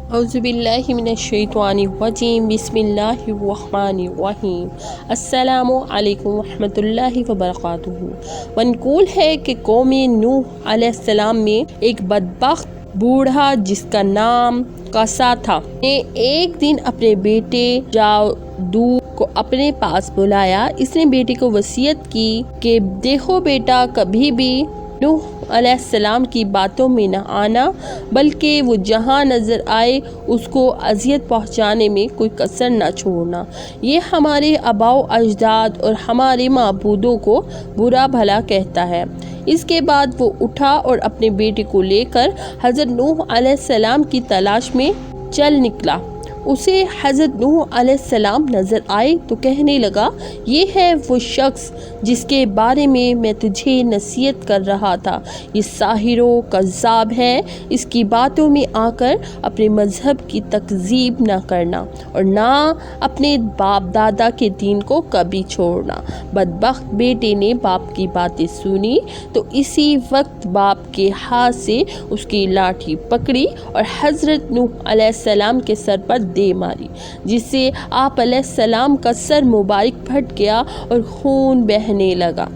औज़ुबिल्लाहि मिनश्शैतानिर्रजीम बिस्मिल्लाहिर्रहमानिर्रहीम। अस्सलामु अलैकुम वरहमतुल्लाहि वबरकातुहू। मनकूल है कि कौम नूह अलैहिस्सलाम में एक बदबख्त बूढ़ा जिसका नाम कसा था ने एक दिन अपने बेटे जादू को अपने पास बुलाया। इसने बेटे को वसीयत की कि देखो बेटा, कभी भी नूह अलैहिस्सलाम की बातों में न आना, बल्कि वो जहाँ नज़र आए उसको अजियत पहुँचाने में कोई कसर न छोड़ना। ये हमारे आबाओ अजदाद और हमारे माबूदों को बुरा भला कहता है। इसके बाद वो उठा और अपने बेटे को लेकर हज़रत नूह अलैहिस्सलाम की तलाश में चल निकला। उसे हज़रत नूह अलैहिस्सलाम नज़र आए तो कहने लगा, ये है वो शख्स जिसके बारे में मैं तुझे नसीहत कर रहा था। ये साहिर व कज़्ज़ाब है। इसकी बातों में आकर अपने मज़हब की तकज़ीब न करना और ना अपने बाप दादा के दीन को कभी छोड़ना। बदबख्त बेटे ने बाप की बातें सुनी तो इसी वक्त बाप के हाथ से उसकी लाठी पकड़ी और हज़रत नूह अलैहिस्सलाम के सर पर दे मारी, जिससे आप अलैहिस्सलाम का सर मुबारक फट गया और खून बहने लगा।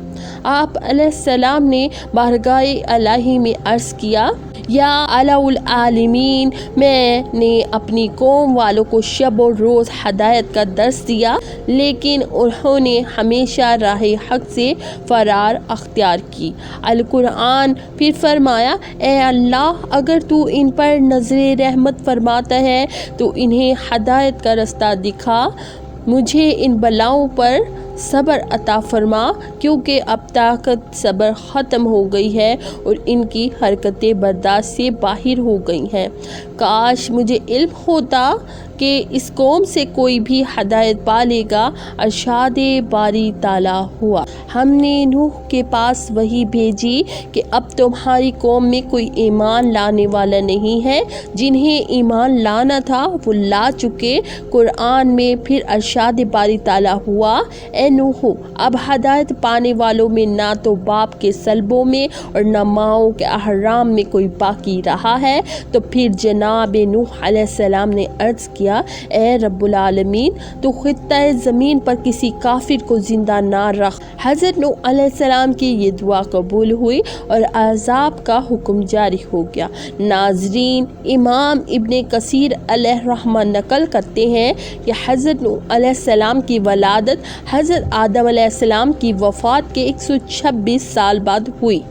आप अलैहिस्सलाम ने बारगाह इलाही में अर्ज़ किया, या अलाउल आलिमीन, मैंने अपनी कौम वालों को शब और रोज़ हदायत का दर्स दिया, लेकिन उन्होंने हमेशा राह हक़ से फ़रार अख्तियार की। अल कुरान फिर फरमाया, ए अल्लाह, अगर तू इन पर नज़र रहमत फरमाता है तो इन्हें हदायत का रास्ता दिखा, मुझे इन बलाओं पर सब्र अता फरमा, क्योंकि अब ताकत सब्र ख़त्म हो गई है और इनकी हरकतें बर्दाश्त से बाहर हो गई हैं। काश मुझे इल्म होता कि इस कौम से कोई भी हदायत पा लेगा। अरशाद बारी ताला हुआ, हमने नूह के पास वही भेजी कि अब तुम्हारी कौम में कोई ईमान लाने वाला नहीं है। जिन्हें ईमान लाना था वो ला चुके। कुरान में फिर अरशाद बारी ताला हुआ, ए नूह, अब हदायत पाने वालों में ना तो बाप के सल्बों में और न माओं के अहराम में कोई बाकी रहा है। तो फिर जनाब नूह अलैहिस्सलाम ने अर्ज़ किया, ए रब्बुल आलमीन, तो खित्ता ज़मीन पर किसी काफिर को जिंदा ना रख। हज़रत नूह अलैहिस्सलाम की ये दुआ कबूल हुई और अज़ाब का हुक्म जारी हो गया। नाज़रीन, इमाम इब्ने कसीर अलैहिर्रहमा नकल करते हैं कि हज़रत नूह अलैहिस्सलाम की वलादत हज़रत आदम अलैहिस्सलाम की वफ़ात के 126 साल बाद हुई।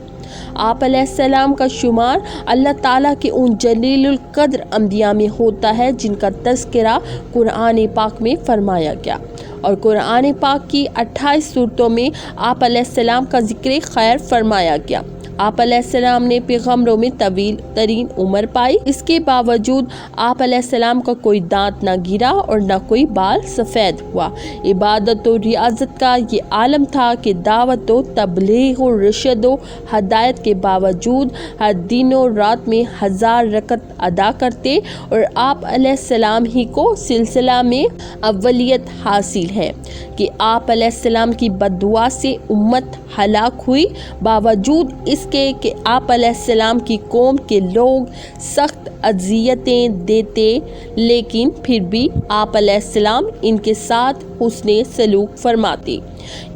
आप अलैहिस्सलाम का शुमार अल्लाह ताला के उन जलीलुल क़द्र अंबिया में होता है जिनका तज़किरा कुरान पाक में फरमाया गया और कुरान पाक की 28 सूरतों में आप अलैहिस्सलाम का ज़िक्र खैर फरमाया गया। आप अलैहिस्सलाम ने पैगम्बरों में तवील तरीन उम्र पाई। इसके बावजूद आप अलैहिस्सलाम का कोई दांत ना गिरा और ना कोई बाल सफ़ेद हुआ। इबादत और रियाजत का ये आलम था कि दावत व तबलीग और रशद व हदायत के बावजूद हर दिन और रात में 1000 रकत अदा करते और आप अलैहिस्सलाम ही को सिलसिला में अव्वलियत हासिल है कि आप अलैहिस्सलाम की बद्दुआ से उम्मत हलाक हुई। बावजूद इसके कि आप अलैहिस्सलाम की कौम के लोग सख्त अज़ियतें देते, लेकिन फिर भी आप अलैहिस्सलाम इनके साथ हुस्ने सलूक फरमाते।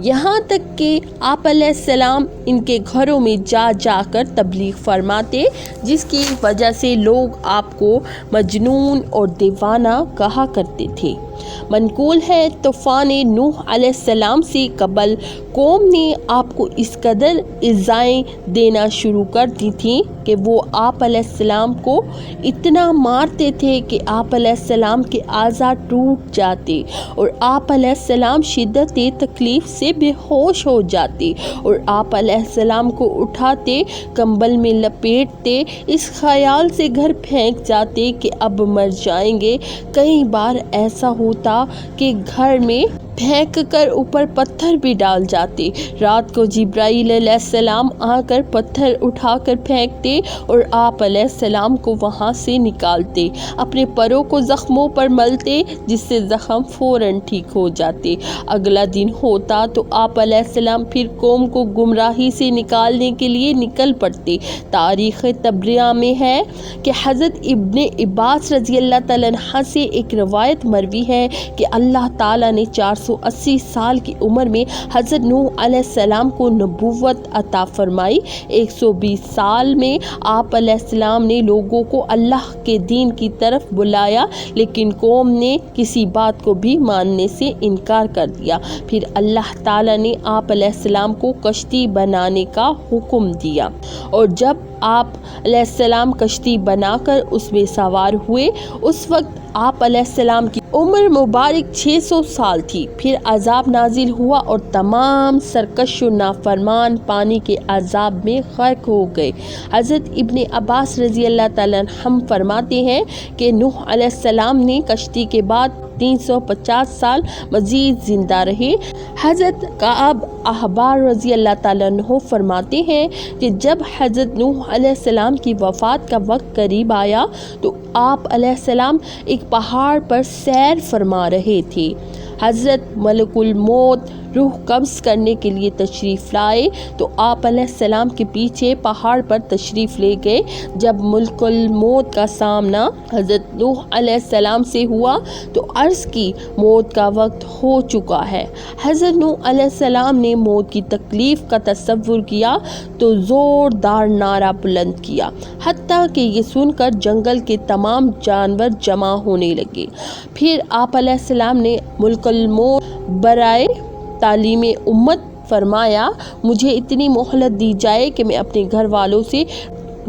यहाँ तक कि आप अलैहिस्सलाम इनके घरों में जा जाकर तबलीग फरमाते, जिसकी वजह से लोग आपको मजनून और दीवाना कहा करते थे। मनकूल है तूफ़ान नूह अलैहिस्सलाम से कबल कौम ने आपको इस कदर इज़ाएं देना शुरू कर दी थी कि वो आप अलैहिस्सलाम को इतना मारते थे कि आप अलैहिस्सलाम के आज़ा टूट जाते और आप अलैहिस्सलाम शिद्दत तकलीफ़ से बेहोश हो जाते और आप अलैहिस्सलाम को उठाते, कंबल में लपेटते, इस ख्याल से घर फेंक जाते कि अब मर जाएंगे। कई बार ऐसा होता कि घर में پھینک کر اوپر پتھر بھی ڈال جاتے۔ رات کو جبرائیل علیہ السلام آ کر پتھر اٹھا کر پھینکتے اور آپ علیہ السلام کو وہاں سے نکالتے، اپنے پروں کو زخموں پر ملتے جس سے زخم فوراً ٹھیک ہو جاتے۔ اگلا دن ہوتا تو آپ علیہ السلام پھر قوم کو گمراہی سے نکالنے کے لیے نکل پڑتے۔ تاریخ تبریہ میں ہے کہ حضرت ابن عباس رضی اللہ تعالیٰ عنہ سے ایک روایت مروی ہے کہ اللہ تعالیٰ نے 480 سال کی عمر میں حضرت نوح علیہ السلام کو نبوت عطا فرمائی۔ 120 سال میں آپ علیہ السلام نے لوگوں کو اللہ کے دین کی طرف بلایا، لیکن قوم نے کسی بات کو بھی ماننے سے انکار کر دیا۔ پھر اللہ تعالیٰ نے آپ علیہ السلام کو کشتی بنانے کا حکم دیا، اور جب آپ علیہ السلام کشتی بنا کر اس میں سوار ہوئے، اس وقت آپ علیہ السلام کی عمر مبارک 600 سال تھی۔ پھر عذاب نازل ہوا اور تمام سرکش و نافرمان پانی کے عذاب میں غرق ہو گئے۔ حضرت ابن عباس رضی اللہ تعالیٰ عنہ فرماتے ہیں کہ نوح علیہ السلام نے کشتی کے بعد 350 سال مزید زندہ رہے۔ حضرت کعب احبار رضی اللہ تعالیٰ عنہ فرماتے ہیں کہ جب حضرت نوح علیہ السلام کی وفات کا وقت قریب آیا تو آپ علیہ السلام ایک پہاڑ پر سیر فرما رہے تھے۔ حضرت ملک الموت روح قبض کرنے کے لیے تشریف لائے تو آپ علیہ السلام کے پیچھے پہاڑ پر تشریف لے گئے۔ جب ملک الموت کا سامنا حضرت نوح علیہ السلام سے ہوا تو عرض کی موت کا وقت ہو چکا ہے۔ حضرت نوح علیہ السلام نے موت کی تکلیف کا تصور کیا تو زوردار نعرہ بلند کیا، حتیٰ کہ یہ سن کر جنگل کے تمام جانور جمع ہونے لگے۔ پھر آپ علیہ السلام نے ملک الموت برائے تعلیم امت فرمایا، مجھے اتنی مہلت دی جائے کہ میں اپنے گھر والوں سے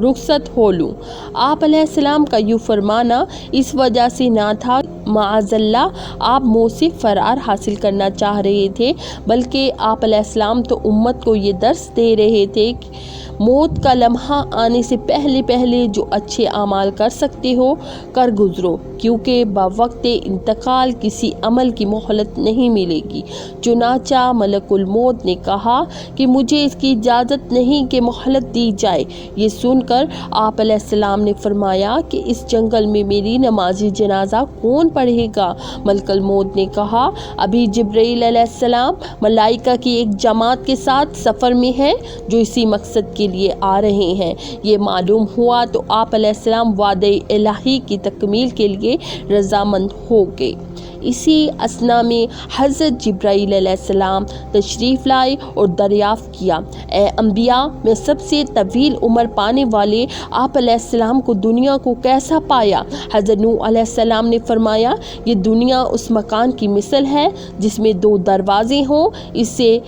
رخصت ہو لوں۔ آپ علیہ السلام کا یوں فرمانا اس وجہ سے نہ تھا معاذ اللہ آپ موت سے فرار حاصل کرنا چاہ رہے تھے، بلکہ آپ علیہ السلام تو امت کو یہ درس دے رہے تھے کہ موت کا لمحہ آنے سے پہلے جو اچھے اعمال کر سکتے ہو کر گزرو، کیونکہ بوقت انتقال کسی عمل کی مہلت نہیں ملے گی۔ چنانچہ ملک الموت نے کہا کہ مجھے اس کی اجازت نہیں کہ مہلت دی جائے۔ یہ سن کر آپ علیہ السلام نے فرمایا کہ اس جنگل میں میری نماز جنازہ کون پڑھے گا؟ ملک الموت نے کہا، ابھی جبرائیل علیہ السلام ملائکہ کی ایک جماعت کے ساتھ سفر میں ہے جو اسی مقصد کے لیے آ رہے ہیں۔ یہ معلوم ہوا تو آپ علیہ السلام وعدہ الہی کی تکمیل کے لیے رضامند ہو گئے۔ اسی اثنا میں حضرت جبرائیل علیہ السلام تشریف لائے اور دریافت کیا، اے انبیاء میں سب سے طویل عمر پانے والے، آپ علیہ السلام کو دنیا کو کیسا پایا؟ حضرت نوح علیہ السلام نے فرمایا، یہ دنیا اس مکان کی مثل ہے جس میں 2 دروازے ہوں، اس سے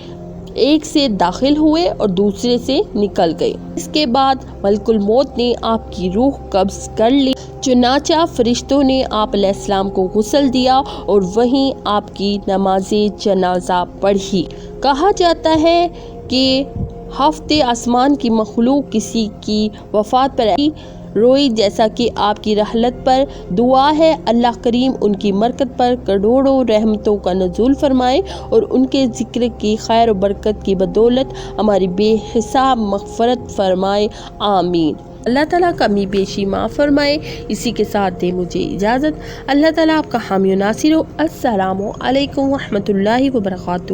ایک سے داخل ہوئے اور دوسرے سے نکل گئے۔ اس کے بعد ملک الموت نے آپ کی روح قبض کر لی۔ چنانچہ فرشتوں نے آپ علیہ السلام کو غسل دیا اور وہیں آپ کی نماز جنازہ پڑھی۔ کہا جاتا ہے کہ ہفتے آسمان کی مخلوق کسی کی وفات پر روئی، جیسا کہ آپ کی رحلت پر دعا ہے اللہ کریم ان کی مرکت پر کروڑوں رحمتوں کا نزول فرمائے اور ان کے ذکر کی خیر و برکت کی بدولت ہماری بے حساب مغفرت فرمائے، آمین۔ اللہ تعالیٰ کمی بیشی معاف فرمائے۔ اسی کے ساتھ دے مجھے اجازت۔ اللہ تعالیٰ آپ کا حامی و ناصر ہو۔ السلام علیکم ورحمۃ اللہ وبرکاتہ۔